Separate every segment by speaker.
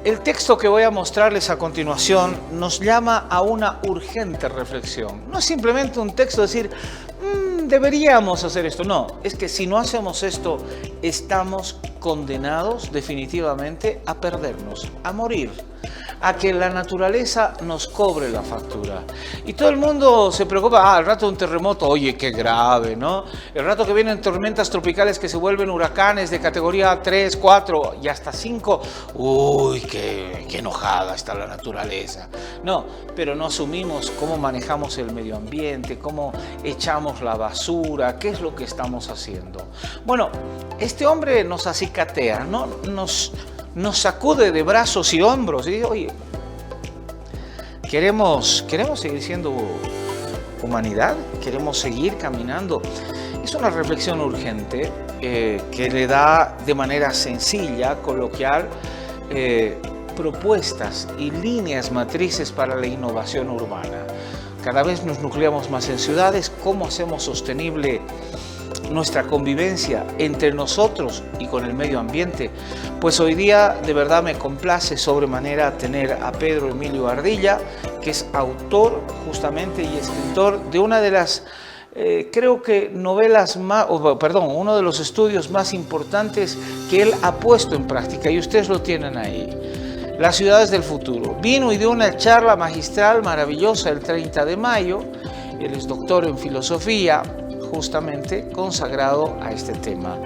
Speaker 1: El texto que voy a mostrarles a continuación nos llama a una urgente reflexión. No es simplemente un texto de decir, deberíamos hacer esto. No, es que si no hacemos esto, estamos condenados definitivamente a perdernos, a morir, a que la naturaleza nos cobre la factura. Y todo el mundo se preocupa, al rato de un terremoto, oye, qué grave, ¿no? El rato que vienen tormentas tropicales que se vuelven huracanes de categoría 3, 4 y hasta 5, uy, qué enojada está la naturaleza. No, pero no asumimos cómo manejamos el medio ambiente, cómo echamos la basura, qué es lo que estamos haciendo. Bueno, este hombre nos acicatea, ¿no? Nos sacude de brazos y hombros y dice, oye, ¿queremos seguir siendo humanidad? ¿Queremos seguir caminando? Es una reflexión urgente que le da de manera sencilla, coloquial, propuestas y líneas matrices para la innovación urbana. Cada vez nos nucleamos más en ciudades. ¿Cómo hacemos sostenible nuestra convivencia entre nosotros y con el medio ambiente? Pues hoy día de verdad me complace sobremanera tener a Pedro Emilio Ardilla, que es autor justamente y escritor de una de las, creo que novelas más, uno de los estudios más importantes que él ha puesto en práctica, y ustedes lo tienen ahí. Las ciudades del futuro. Vino y dio una charla magistral maravillosa el 30 de mayo. Él es doctor en filosofía, justamente consagrado a este tema.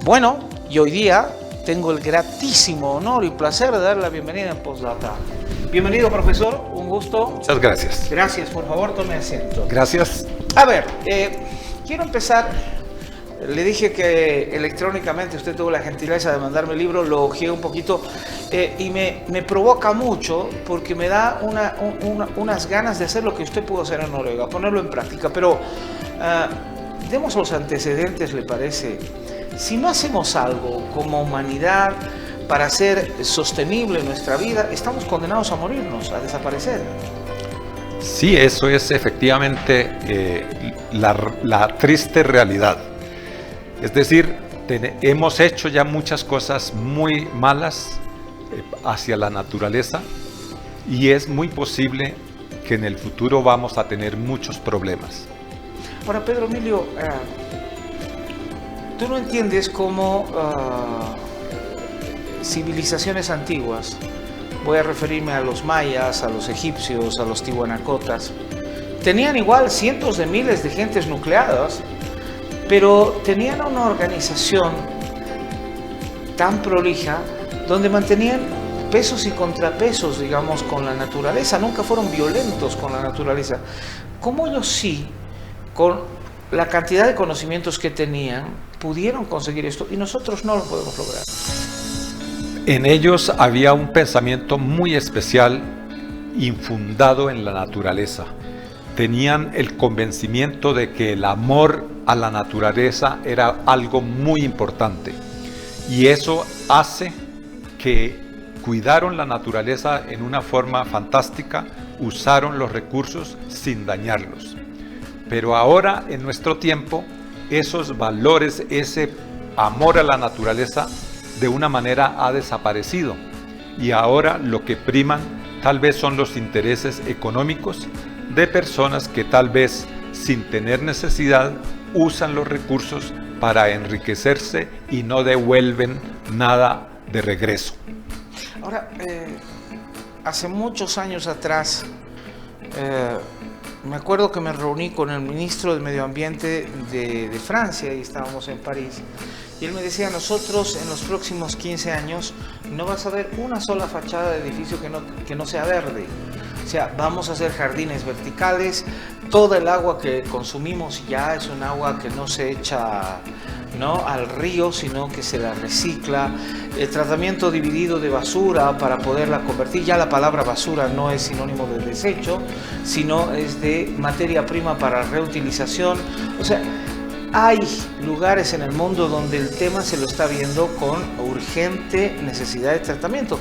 Speaker 1: Bueno, y hoy día tengo el gratísimo honor y placer de dar la bienvenida en Postdata. Bienvenido, profesor, un gusto.
Speaker 2: Muchas gracias.
Speaker 1: Gracias, por favor, tome asiento.
Speaker 2: Gracias.
Speaker 1: A ver, quiero empezar. Le dije que electrónicamente usted tuvo la gentileza de mandarme el libro, lo hojeé un poquito y me provoca mucho porque me da unas ganas de hacer lo que usted pudo hacer en Noruega, ponerlo en práctica. Pero demos los antecedentes, ¿le parece? Si no hacemos algo como humanidad para hacer sostenible nuestra vida, estamos condenados a morirnos, a desaparecer.
Speaker 2: Sí, eso es efectivamente la triste realidad. Es decir, hemos hecho ya muchas cosas muy malas hacia la naturaleza y es muy posible que en el futuro vamos a tener muchos problemas.
Speaker 1: Ahora, Pedro Emilio, tú no entiendes cómo civilizaciones antiguas, voy a referirme a los mayas, a los egipcios, a los tihuanacotas, tenían igual cientos de miles de gentes nucleadas, pero tenían una organización tan prolija donde mantenían pesos y contrapesos, digamos, con la naturaleza. Nunca fueron violentos con la naturaleza. Como ellos sí, con la cantidad de conocimientos que tenían, pudieron conseguir esto y nosotros no lo podemos lograr.
Speaker 2: En ellos había un pensamiento muy especial, infundado en la naturaleza. Tenían el convencimiento de que el amor a la naturaleza era algo muy importante y eso hace que cuidaron la naturaleza en una forma fantástica, usaron los recursos sin dañarlos. Pero ahora, en nuestro tiempo, esos valores, ese amor a la naturaleza, de una manera ha desaparecido y ahora lo que priman tal vez son los intereses económicos de personas que tal vez sin tener necesidad usan los recursos para enriquecerse y no devuelven nada de regreso.
Speaker 1: Ahora, hace muchos años atrás, me acuerdo que me reuní con el ministro del Medio Ambiente de Francia y estábamos en París. Y él me decía, nosotros en los próximos 15 años no vas a ver una sola fachada de edificio que no sea verde. O sea, vamos a hacer jardines verticales, toda el agua que consumimos ya es un agua que no se echa, ¿no?, al río, sino que se la recicla. El tratamiento dividido de basura para poderla convertir, ya la palabra basura no es sinónimo de desecho, sino es de materia prima para reutilización. O sea, hay lugares en el mundo donde el tema se lo está viendo con urgente necesidad de tratamiento.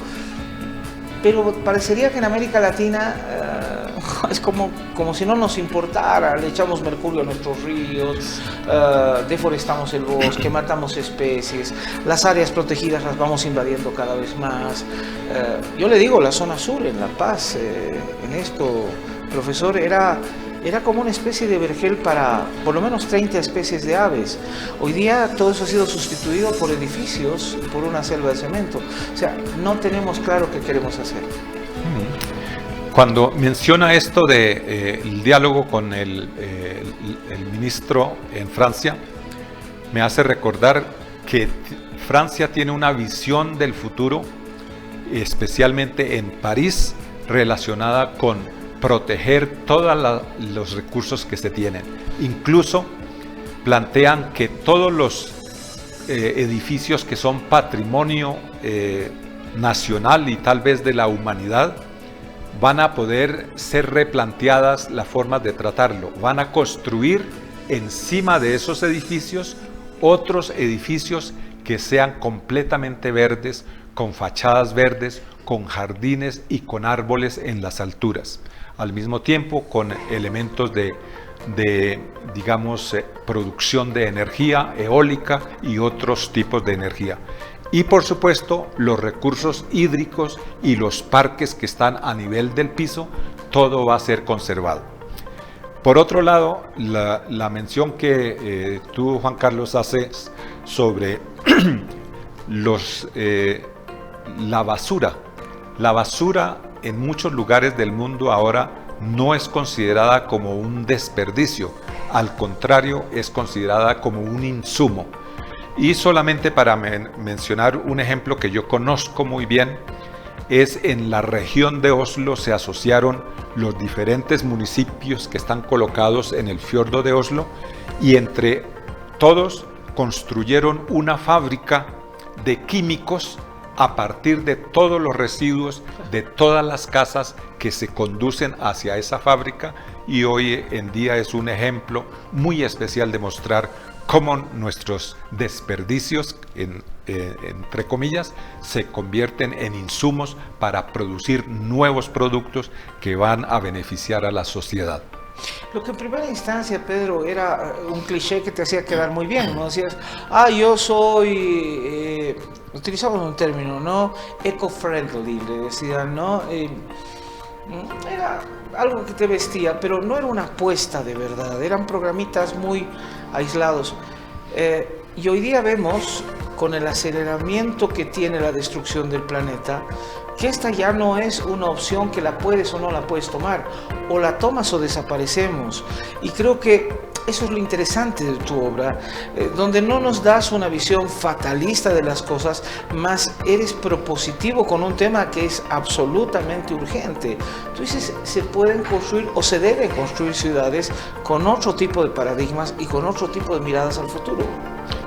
Speaker 1: Pero parecería que en América Latina es como si no nos importara. Le echamos mercurio a nuestros ríos, deforestamos el bosque, matamos especies, las áreas protegidas las vamos invadiendo cada vez más. Yo le digo, la zona sur en La Paz, en esto, profesor, era como una especie de vergel para por lo menos 30 especies de aves. Hoy día todo eso ha sido sustituido por edificios y por una selva de cemento. O sea, no tenemos claro qué queremos hacer.
Speaker 2: Cuando menciona esto de el diálogo con el ministro en Francia, me hace recordar que Francia tiene una visión del futuro, especialmente en París, relacionada con proteger todos los recursos que se tienen. Incluso plantean que todos los edificios que son patrimonio nacional y tal vez de la humanidad, van a poder ser replanteadas las formas de tratarlo. Van a construir encima de esos edificios otros edificios que sean completamente verdes, con fachadas verdes, con jardines y con árboles en las alturas. Al mismo tiempo con elementos de digamos, producción de energía eólica y otros tipos de energía. Y por supuesto los recursos hídricos y los parques que están a nivel del piso, todo va a ser conservado. Por otro lado, la mención que tú, Juan Carlos, haces sobre la basura. La basura en muchos lugares del mundo ahora no es considerada como un desperdicio, al contrario, es considerada como un insumo. Y solamente para mencionar un ejemplo que yo conozco muy bien, es en la región de Oslo se asociaron los diferentes municipios que están colocados en el fiordo de Oslo y entre todos construyeron una fábrica de químicos a partir de todos los residuos de todas las casas que se conducen hacia esa fábrica, y hoy en día es un ejemplo muy especial de mostrar cómo nuestros desperdicios, entre comillas, se convierten en insumos para producir nuevos productos que van a beneficiar a la sociedad.
Speaker 1: Lo que en primera instancia, Pedro, era un cliché que te hacía quedar muy bien, ¿no? Decías, yo soy, utilizamos un término, ¿no? Eco-friendly, le decían, ¿no? Era algo que te vestía, pero no era una apuesta de verdad, eran programitas muy aislados. Y hoy día vemos, con el aceleramiento que tiene la destrucción del planeta, que esta ya no es una opción que la puedes o no la puedes tomar, o la tomas o desaparecemos. Y creo que eso es lo interesante de tu obra, donde no nos das una visión fatalista de las cosas, más eres propositivo con un tema que es absolutamente urgente. Tú dices, se pueden construir o se deben construir ciudades con otro tipo de paradigmas y con otro tipo de miradas al futuro.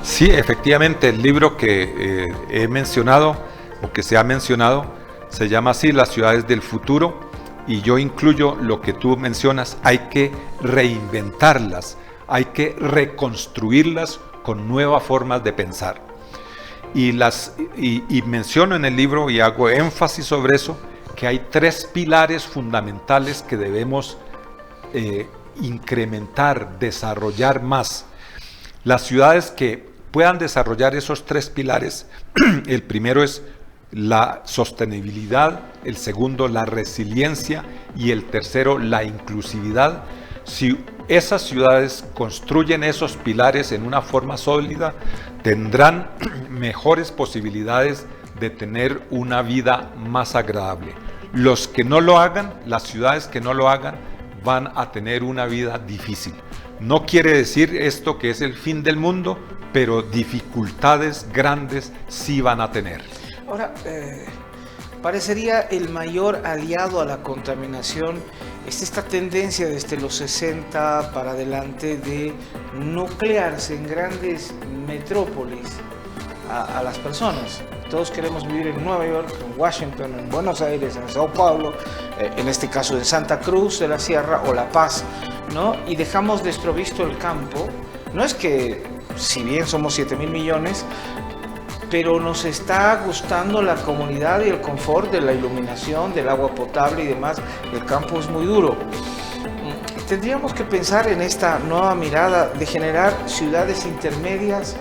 Speaker 2: Sí, efectivamente, el libro que he mencionado, o que se ha mencionado, se llama así, Las ciudades del futuro, y yo incluyo lo que tú mencionas, hay que reinventarlas, hay que reconstruirlas con nuevas formas de pensar. Y menciono en el libro y hago énfasis sobre eso, que hay 3 pilares fundamentales que debemos incrementar, desarrollar más. Las ciudades que puedan desarrollar esos 3 pilares, el primero es la sostenibilidad, el segundo la resiliencia y el tercero la inclusividad. Si esas ciudades construyen esos pilares en una forma sólida, tendrán mejores posibilidades de tener una vida más agradable. Los que no lo hagan, las ciudades que no lo hagan, van a tener una vida difícil. No quiere decir esto que es el fin del mundo, pero dificultades grandes sí van a tener.
Speaker 1: Ahora, parecería el mayor aliado a la contaminación es esta tendencia desde los 60 para adelante de nuclearse en grandes metrópolis a las personas. Todos queremos vivir en Nueva York, en Washington, en Buenos Aires, en Sao Paulo, en este caso en Santa Cruz de la Sierra o La Paz, ¿no? Y dejamos desprovisto el campo. No es que, si bien somos 7.000 millones, pero nos está gustando la comodidad y el confort de la iluminación, del agua potable y demás. El campo es muy duro. Tendríamos que pensar en esta nueva mirada de generar ciudades intermedias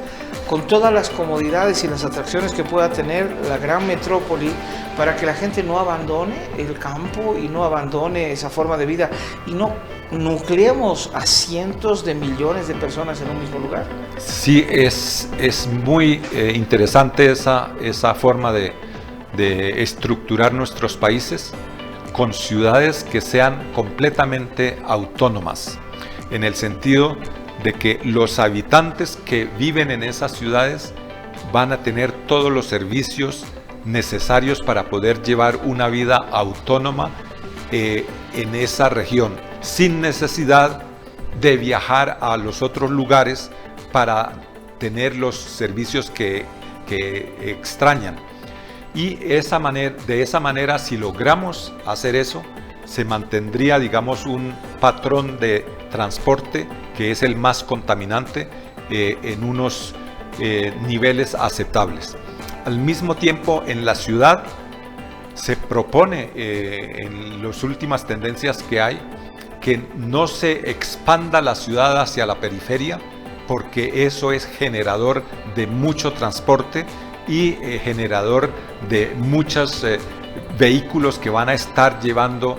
Speaker 1: con todas las comodidades y las atracciones que pueda tener la gran metrópoli, para que la gente no abandone el campo y no abandone esa forma de vida y no nucleemos a cientos de millones de personas en un mismo lugar.
Speaker 2: Sí, es muy interesante esa forma de estructurar nuestros países con ciudades que sean completamente autónomas, en el sentido de que los habitantes que viven en esas ciudades van a tener todos los servicios necesarios para poder llevar una vida autónoma en esa región, sin necesidad de viajar a los otros lugares para tener los servicios que extrañan. Y de esa manera, si logramos hacer eso, se mantendría, digamos, un patrón de transporte que es el más contaminante en unos niveles aceptables. Al mismo tiempo, en la ciudad se propone, en las últimas tendencias que hay, que no se expanda la ciudad hacia la periferia, porque eso es generador de mucho transporte y generador de muchos vehículos que van a estar llevando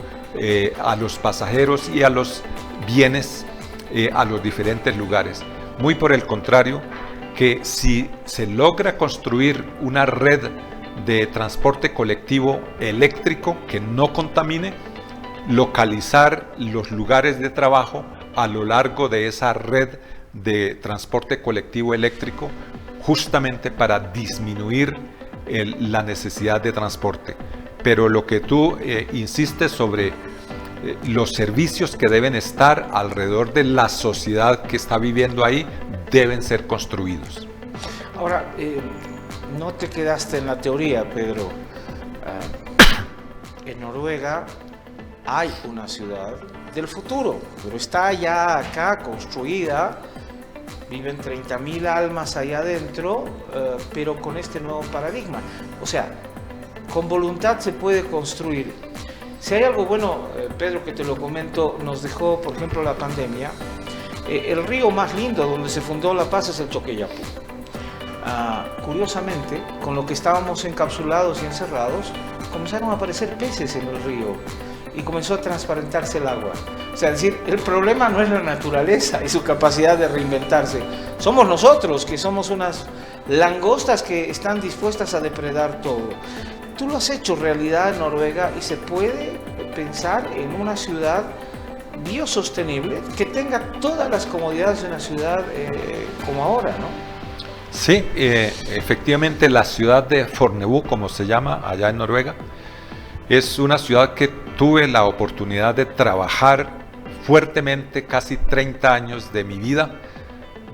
Speaker 2: a los pasajeros y a los bienes a los diferentes lugares. Muy por el contrario, que si se logra construir una red de transporte colectivo eléctrico que no contamine, localizar los lugares de trabajo a lo largo de esa red de transporte colectivo eléctrico, justamente para disminuir la necesidad de transporte. Pero lo que tú insistes sobre los servicios que deben estar alrededor de la sociedad que está viviendo ahí deben ser construidos.
Speaker 1: Ahora, no te quedaste en la teoría, Pedro. En Noruega hay una ciudad del futuro, pero está ya acá construida. Viven 30.000 almas ahí adentro, pero con este nuevo paradigma. O sea, con voluntad se puede construir. Si hay algo bueno, Pedro, que te lo comento, nos dejó, por ejemplo, la pandemia. El río más lindo donde se fundó la paz es el Choqueyapu. Curiosamente, con lo que estábamos encapsulados y encerrados, comenzaron a aparecer peces en el río y comenzó a transparentarse el agua. O sea, es decir, el problema no es la naturaleza y su capacidad de reinventarse. Somos nosotros, que somos unas langostas que están dispuestas a depredar todo. Tú lo has hecho realidad en Noruega y se puede pensar en una ciudad biosostenible que tenga todas las comodidades de una ciudad como ahora, ¿no?
Speaker 2: Sí, efectivamente la ciudad de Fornebu, como se llama allá en Noruega, es una ciudad que tuve la oportunidad de trabajar fuertemente casi 30 años de mi vida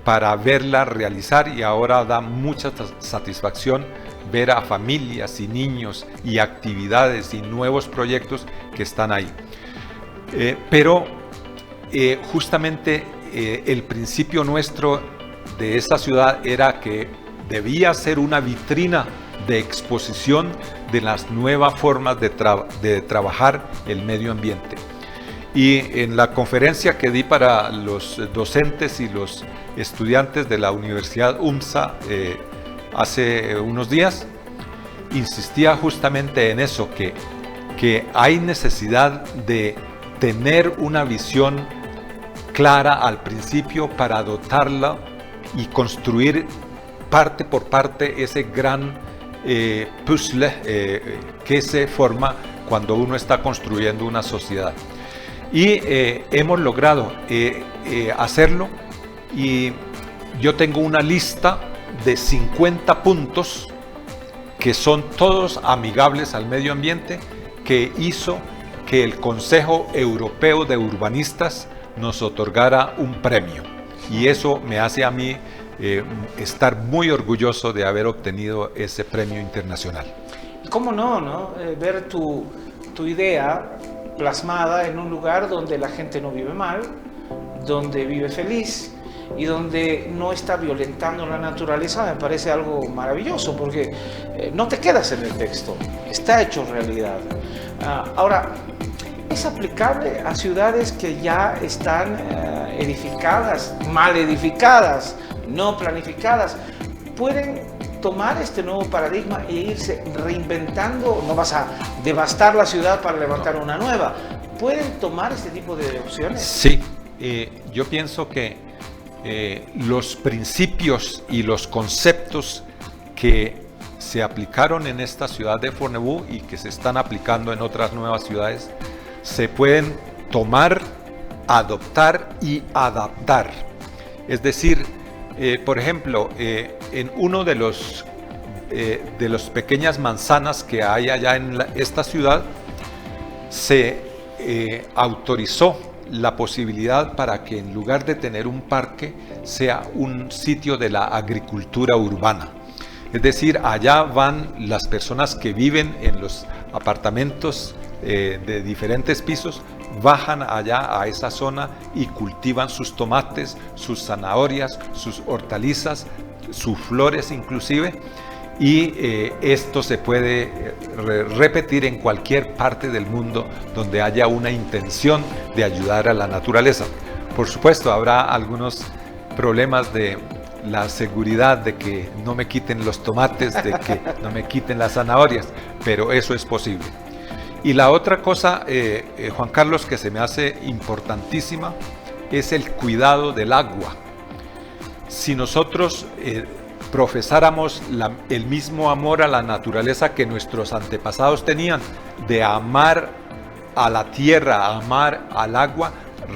Speaker 2: para verla realizar, y ahora da mucha satisfacción ver a familias y niños y actividades y nuevos proyectos que están ahí. Pero justamente el principio nuestro de esta ciudad era que debía ser una vitrina de exposición de las nuevas formas de trabajar el medio ambiente. Y en la conferencia que di para los docentes y los estudiantes de la Universidad UMSA hace unos días, insistía justamente en eso, que hay necesidad de tener una visión clara al principio para dotarla y construir parte por parte ese gran puzzle que se forma cuando uno está construyendo una sociedad. Y hemos logrado hacerlo, y yo tengo una lista de 50 puntos que son todos amigables al medio ambiente, que hizo que el Consejo Europeo de Urbanistas nos otorgara un premio, y eso me hace a mí estar muy orgulloso de haber obtenido ese premio internacional.
Speaker 1: ¿Cómo no? Ver tu idea plasmada en un lugar donde la gente no vive mal, donde vive feliz, y donde no está violentando la naturaleza, me parece algo maravilloso, porque no te quedas en el texto, está hecho realidad. Ahora, ¿es aplicable a ciudades que ya están edificadas, mal edificadas, no planificadas? ¿Pueden tomar este nuevo paradigma e irse reinventando? No vas a devastar la ciudad para levantar una nueva. ¿Pueden tomar este tipo de opciones?
Speaker 2: Sí, yo pienso que los principios y los conceptos que se aplicaron en esta ciudad de Fornebu y que se están aplicando en otras nuevas ciudades se pueden tomar, adoptar y adaptar. Es decir, por ejemplo, en uno de los pequeñas manzanas que hay allá en esta ciudad se autorizó la posibilidad para que en lugar de tener un parque sea un sitio de la agricultura urbana. Es decir, allá van las personas que viven en los apartamentos de diferentes pisos, bajan allá a esa zona y cultivan sus tomates, sus zanahorias, sus hortalizas, sus flores inclusive, y esto se puede repetir en cualquier parte del mundo donde haya una intención de ayudar a la naturaleza. Por supuesto, habrá algunos problemas de la seguridad, de que no me quiten los tomates, de que no me quiten las zanahorias, pero eso es posible. Y la otra cosa, Juan Carlos, que se me hace importantísima, es el cuidado del agua. Si nosotros profesáramos el mismo amor a la naturaleza que nuestros antepasados tenían, de amar a la tierra, amar al agua,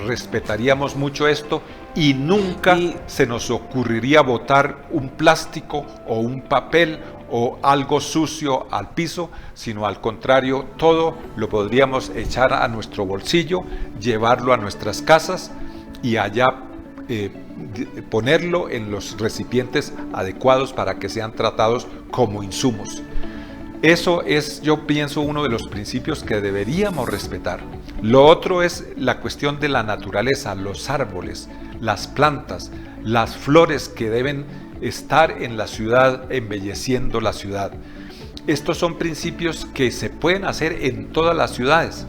Speaker 2: respetaríamos mucho esto y nunca se nos ocurriría botar un plástico o un papel o algo sucio al piso, sino al contrario, todo lo podríamos echar a nuestro bolsillo, llevarlo a nuestras casas y allá ponerlo en los recipientes adecuados para que sean tratados como insumos. Eso es, yo pienso, uno de los principios que deberíamos respetar. Lo otro es la cuestión de la naturaleza, los árboles, las plantas, las flores que deben estar en la ciudad, embelleciendo la ciudad. Estos son principios que se pueden hacer en todas las ciudades.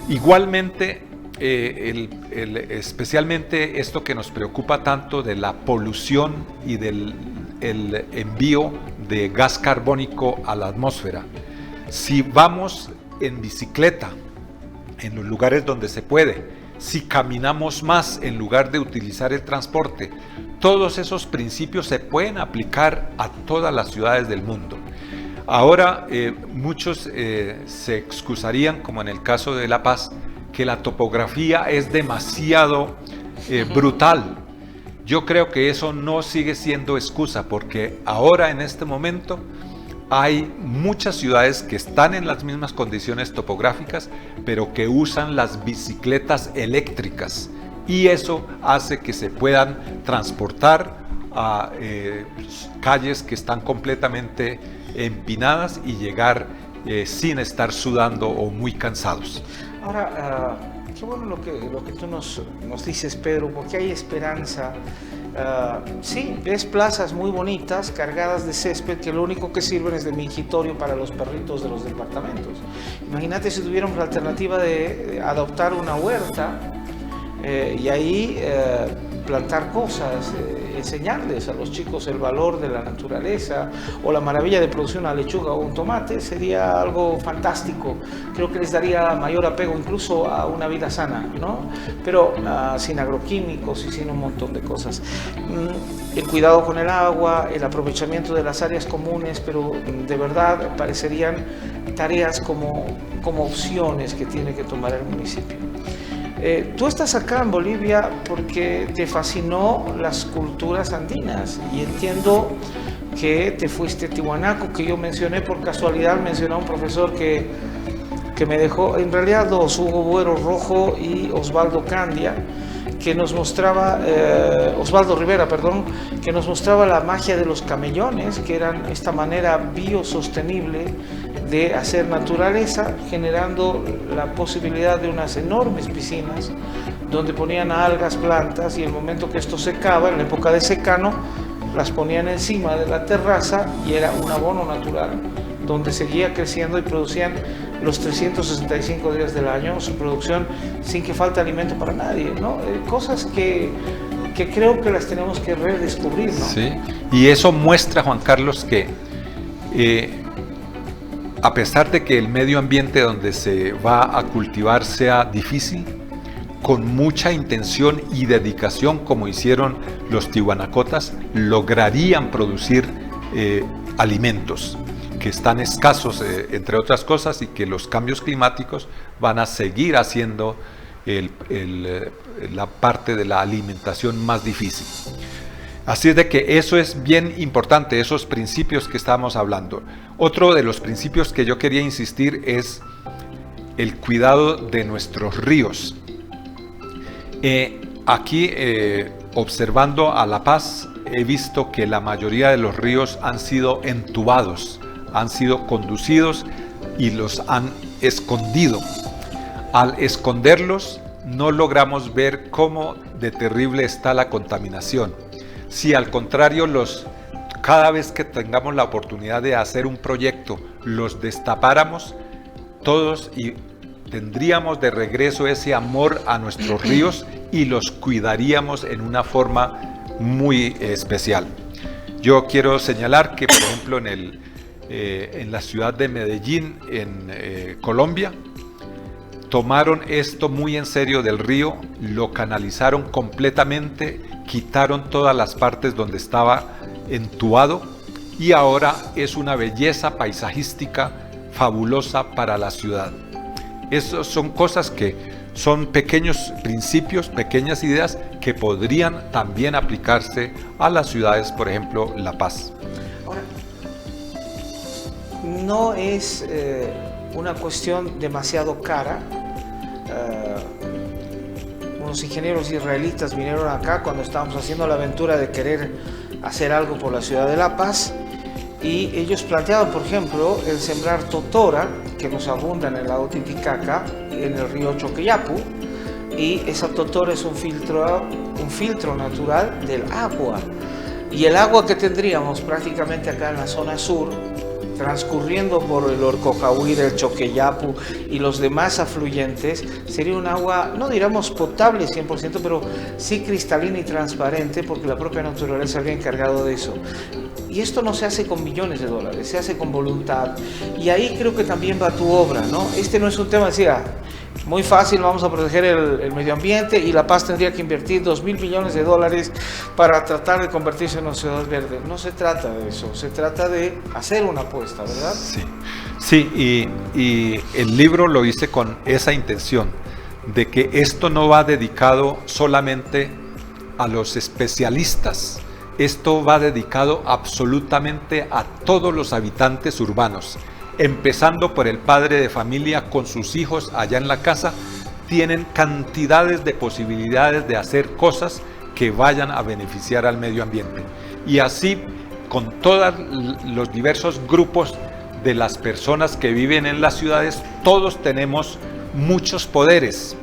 Speaker 2: Igualmente, especialmente esto que nos preocupa tanto de la polución y del envío de gas carbónico a la atmósfera. Si vamos en bicicleta en los lugares donde se puede, si caminamos más en lugar de utilizar el transporte, todos esos principios se pueden aplicar a todas las ciudades del mundo. Ahora muchos se excusarían, como en el caso de La Paz, que la topografía es demasiado brutal. Yo creo que eso no sigue siendo excusa, porque ahora en este momento hay muchas ciudades que están en las mismas condiciones topográficas, pero que usan las bicicletas eléctricas, y eso hace que se puedan transportar a calles que están completamente empinadas y llegar sin estar sudando o muy cansados.
Speaker 1: Ahora, qué bueno lo que tú nos dices, Pedro, porque hay esperanza. Sí, ves plazas muy bonitas, cargadas de césped, que lo único que sirven es de mingitorio para los perritos de los departamentos. Imagínate si tuviéramos la alternativa de adoptar una huerta y ahí plantar cosas, enseñarles a los chicos el valor de la naturaleza o la maravilla de producir una lechuga o un tomate. Sería algo fantástico. Creo que les daría mayor apego incluso a una vida sana, ¿no? Pero sin agroquímicos y sin un montón de cosas. El cuidado con el agua, el aprovechamiento de las áreas comunes, pero de verdad parecerían tareas como opciones que tiene que tomar el municipio. Tú estás acá en Bolivia porque te fascinó las culturas andinas, y entiendo que te fuiste a Tiwanaku, que yo mencioné por casualidad, mencioné a un profesor que me dejó, en realidad dos, Hugo Buero Rojo y Osvaldo Candia, que nos mostraba, Osvaldo Rivera, perdón, que nos mostraba la magia de los camellones, que eran esta manera biosostenible de hacer naturaleza, generando la posibilidad de unas enormes piscinas donde ponían algas, plantas, y el momento que esto secaba, en la época de secano, las ponían encima de la terraza y era un abono natural, donde seguía creciendo y producían los 365 días del año su producción sin que falte alimento para nadie, ¿no? Cosas que creo que las tenemos que redescubrir, ¿no?
Speaker 2: Sí, y eso muestra, Juan Carlos, que a pesar de que el medio ambiente donde se va a cultivar sea difícil, con mucha intención y dedicación, como hicieron los tihuanacotas, lograrían producir alimentos que están escasos, entre otras cosas, y que los cambios climáticos van a seguir haciendo la parte de la alimentación más difícil. Así es de que eso es bien importante, esos principios que estábamos hablando. Otro de los principios que yo quería insistir es el cuidado de nuestros ríos. Aquí, observando a La Paz, he visto que la mayoría de los ríos han sido entubados, han sido conducidos y los han escondido. Al esconderlos, no logramos ver cómo de terrible está la contaminación. Si al contrario, cada vez que tengamos la oportunidad de hacer un proyecto, los destapáramos todos y tendríamos de regreso ese amor a nuestros ríos y los cuidaríamos en una forma muy especial. Yo quiero señalar que, por ejemplo, en la ciudad de Medellín, en Colombia, tomaron esto muy en serio del río, lo canalizaron completamente, quitaron todas las partes donde estaba entubado y ahora es una belleza paisajística fabulosa para la ciudad. Esas son cosas que son pequeños principios, pequeñas ideas que podrían también aplicarse a las ciudades, por ejemplo, La Paz.
Speaker 1: Ahora, no es una cuestión demasiado cara. Unos ingenieros israelitas vinieron acá cuando estábamos haciendo la aventura de querer hacer algo por la ciudad de La Paz, y ellos planteaban, por ejemplo, el sembrar totora, que nos abunda en el lago Titicaca, en el río Choqueyapu, y esa totora es un filtro natural del agua, y el agua que tendríamos prácticamente acá en la zona sur, transcurriendo por el Orcojahuira, el Choqueyapu y los demás afluentes, sería un agua, no diríamos potable 100%, pero sí cristalina y transparente, porque la propia naturaleza había encargado de eso. Y esto no se hace con millones de dólares, se hace con voluntad. Y ahí creo que también va tu obra, ¿no? Este no es un tema, decía, muy fácil, vamos a proteger el medio ambiente y La Paz tendría que invertir 2.000 millones de dólares para tratar de convertirse en una ciudad verde. No se trata de eso, se trata de hacer una apuesta, ¿verdad?
Speaker 2: Sí, y el libro lo hice con esa intención, de que esto no va dedicado solamente a los especialistas, esto va dedicado absolutamente a todos los habitantes urbanos. Empezando por el padre de familia con sus hijos allá en la casa, tienen cantidades de posibilidades de hacer cosas que vayan a beneficiar al medio ambiente. Y así con todos los diversos grupos de las personas que viven en las ciudades, todos tenemos muchos poderes,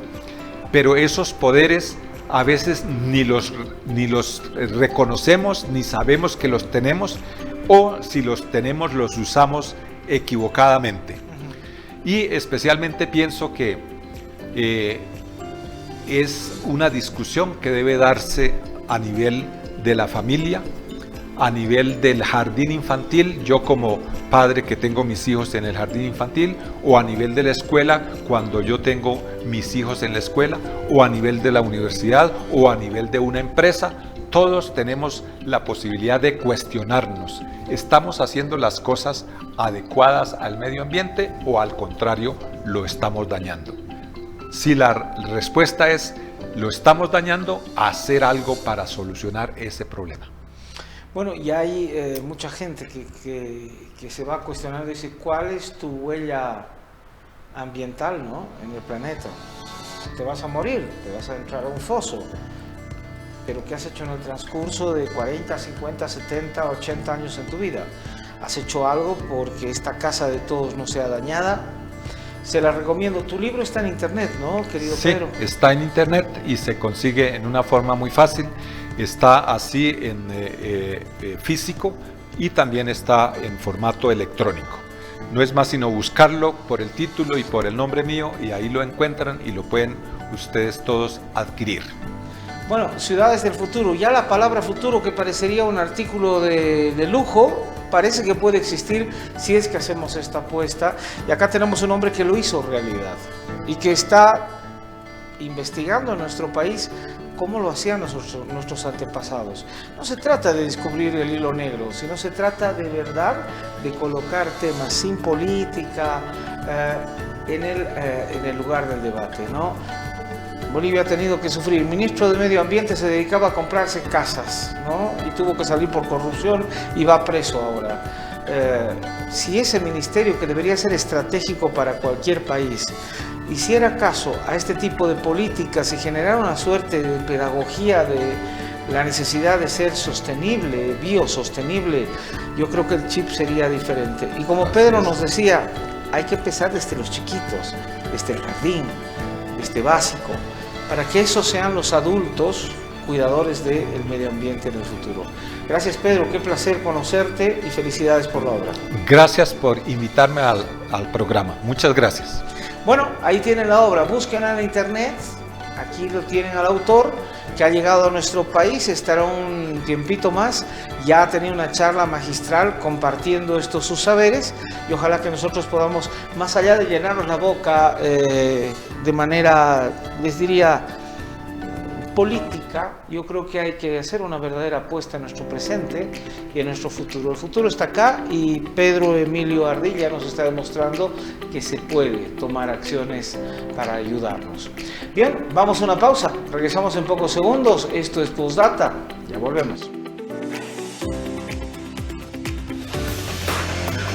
Speaker 2: pero esos poderes a veces ni los reconocemos, ni sabemos que los tenemos, o si los tenemos los usamos equivocadamente. Y especialmente pienso que es una discusión que debe darse a nivel de la familia, a nivel del jardín infantil, yo como padre que tengo mis hijos en el jardín infantil, o a nivel de la escuela cuando yo tengo mis hijos en la escuela, o a nivel de la universidad, o a nivel de una empresa. Todos tenemos la posibilidad de cuestionarnos. ¿Estamos haciendo las cosas adecuadas al medio ambiente o al contrario lo estamos dañando? Si la respuesta es lo estamos dañando, hacer algo para solucionar ese problema.
Speaker 1: Bueno, y hay mucha gente que se va a cuestionar, dice, ¿cuál es tu huella ambiental, ¿no?, en el planeta? Te vas a morir, te vas a entrar a un foso. Pero ¿qué has hecho en el transcurso de 40, 50, 70, 80 años en tu vida? ¿Has hecho algo porque esta casa de todos no sea dañada? Se la recomiendo. Tu libro está en internet, ¿no, querido
Speaker 2: Sí,
Speaker 1: Pedro?
Speaker 2: está en internet y se consigue en una forma muy fácil. Está así en físico y también está en formato electrónico. No es más sino buscarlo por el título y por el nombre mío y ahí lo encuentran y lo pueden ustedes todos adquirir.
Speaker 1: Bueno, Ciudades del Futuro. Ya la palabra futuro, que parecería un artículo de lujo, parece que puede existir si es que hacemos esta apuesta. Y acá tenemos un hombre que lo hizo realidad y que está investigando en nuestro país cómo lo hacían nuestros antepasados. No se trata de descubrir el hilo negro, sino se trata de verdad de colocar temas sin política en el lugar del debate, ¿no? Bolivia ha tenido que sufrir. El ministro de Medio Ambiente se dedicaba a comprarse casas, ¿no? Y tuvo que salir por corrupción y va preso ahora. Si ese ministerio, que debería ser estratégico para cualquier país, hiciera caso a este tipo de políticas y generara una suerte de pedagogía de la necesidad de ser sostenible, biosostenible, yo creo que el chip sería diferente. Y como Pedro nos decía, hay que empezar desde los chiquitos, desde el jardín, desde básico, para que esos sean los adultos cuidadores del medio ambiente en el futuro. Gracias, Pedro, qué placer conocerte y felicidades por la obra.
Speaker 2: Gracias por invitarme al programa. Muchas gracias.
Speaker 1: Bueno, ahí tienen la obra, búsquenla en internet, aquí lo tienen al autor, que ha llegado a nuestro país, estará un tiempito más, ya ha tenido una charla magistral compartiendo estos sus saberes, y ojalá que nosotros podamos, más allá de llenarnos la boca de manera, les diría, política, yo creo que hay que hacer una verdadera apuesta en nuestro presente y en nuestro futuro. El futuro está acá y Pedro Emilio Ardilla nos está demostrando que se puede tomar acciones para ayudarnos. Bien, vamos a una pausa, regresamos en pocos segundos. Esto es Postdata, ya volvemos.